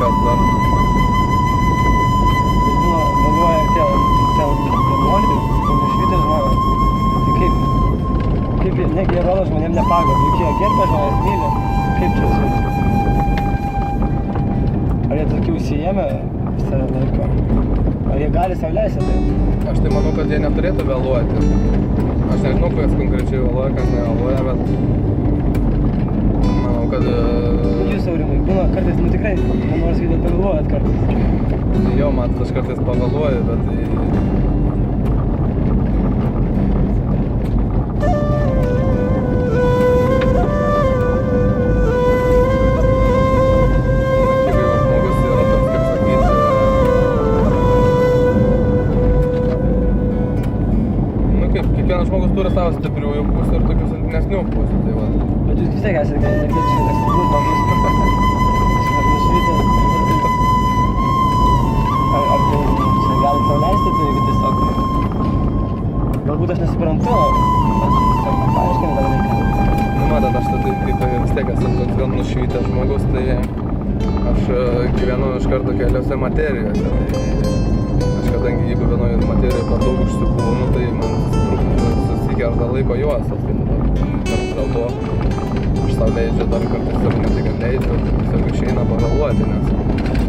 kas dar? Galvoja, tie 11, nušvitę žmonės. Tai kaip negi jie rodo žmonėm nepagal, juk jie gerbia žmonės, myli. Kaip čia su? Ar jie tokie užsijėmė visą laiką? Ar jie gali sau leisti tai? Aš tai manau, kad jie neturėtų vėluoti. Aš nežinau, kas konkrečiai vėluoja, kas nevėluoja, bet manau, kad... Jūs, Aurimai, būna kartais, nu tikrai, man nors sakyti, pavėluojat kartais. Jo, man aš kartais pavėluoju, bet tai... Kiekvienas žmogus turi savo stipriųjų pusių ir tokių silpnesnių pusių, tai va. Bet jūs vis tiek esate energetiškai toks stiprus žmogus. Nušvitęs. Ar tai čia galit sau leisti, tai jeigu tiesiog... Galbūt aš nesuprantu, bet tiesiog paaiškinu gal reikia. Nu, matot, aš tada kaip vis tiek esu toks gan nušvitęs žmogus, tai aš gyvenu iš karto keliose materijose. Aš kadangi jeigu vienoje materijoje per daug užsibūnu, tai man susikerta laiko juostas, tai tada dėl to aš sau leidžiu dar kartais ir ne tik leidžiu, tiesiog išeina pavėluoti, nes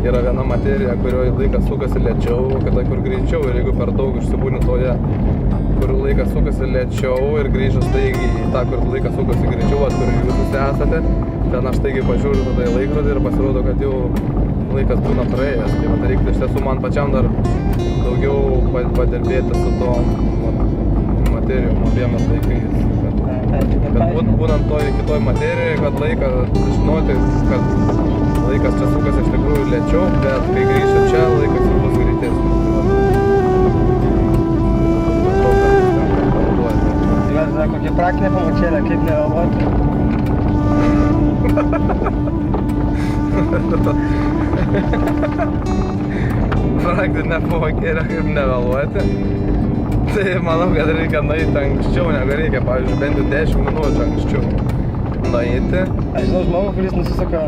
yra viena materija, kurioje laikas sukasi lėčiau, kada kur greičiau ir jeigu per daug užsibūni toje, kur laikas sukasi lėčiau ir grįžus staigiai į tą, kur laikas sukasi greičiau, kur jūs visi esate, ten aš staigiai pažiūriu tada į laikrodį ir pasirodo, kad jau laikas būna praėjęs. Tai vat reiktų iš tiesų man pačiam dar daugiau padirbėti su to materijom, abiemis laikais. Bet būnant toj kitoj materijoje, kad laiką žinoti, kad laikas čia sukasi iš tikrųjų lėčiau, bet kai grįžtu čia, laikas jau bus greitesnis. Tai gal kokia praktinė pamokėlė, kaip nevėluoti? Praktinė pamokėlė, kaip nevėluoti. Tai manau, kad reikia nueiti anksčiau, negu reikia, pavyzdžiui, bent jau 10 minučių anksčiau nueiti. Aš žinau žmogų, kuris nusisuka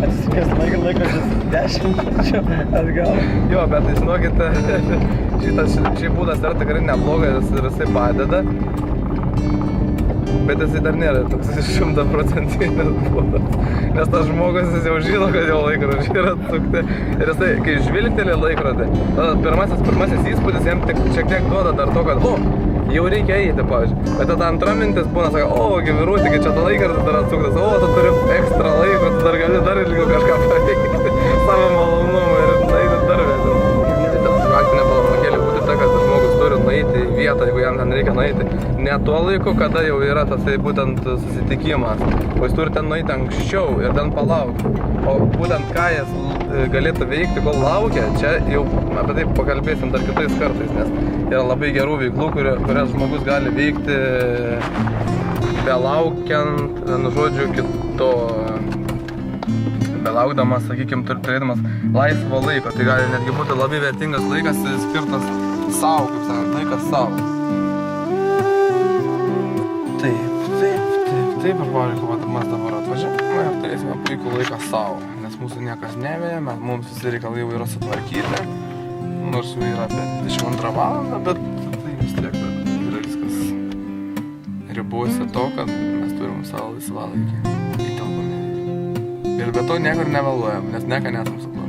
atsisukęs laikrodžius 10 minučių atgal. Jo, bet tai žinokite, šiaip būdas yra tikrai neblogas ir jisai padeda. Bet jisai dar nėra toks 100% būdas. Nes tas žmogus jis jau žino, kad jau laikrodžiai yra atsukti. Ir jisai, kai žvilgteli laikrodį, tada pirmasis įspūdis jam tik šiek tiek duoda dar to, kad jau reikia eiti, pavyzdžiui. Bet tada antra mintis būna, sako, vyruti, kai čia ta laikrodis dar atsuktas, tu turi ekstra laiko, tu dar gali dar ilgiau kažką paveikti. Savo malonumą ir nueiti dar vėliau. Tai ta praktinė pamokėlė būtų ta, kad žmogus turi nueiti į vietą, jeigu jam ten reikia nueiti. Ne tuo laiku, kada jau yra tasai būtent susitikimas, o jis turi ten nueiti anksčiau ir ten palaukti. O būtent ką jis galėtų veikti, kol laukia, čia jau apie tai pakalbėsim dar kitais kartais, nes yra labai gerų veiklų, kurias žmogus gali veikti belaukiant, vienu žodžiu, belaukdamas, sakykime, turėdamas laisvo laiko. Tai gali netgi būti labai vertingas laikas skirtas savo, kaip sakant, laikas savo. Taip, aš pavyzdžiui, kad mes dabar atvažiavome ir turėsime puikų laiką savo, nes mūsų niekas nevėja, mums visi reikalai jau yra sutvarkyti, nors jau yra apie 22 valandą, bet tai vis tiek yra viskas ribose to, kad mes turim savo laisvalaikį, įtelpame. Ir be to niekur nevėluojam, nes nieko nesam suplanavę.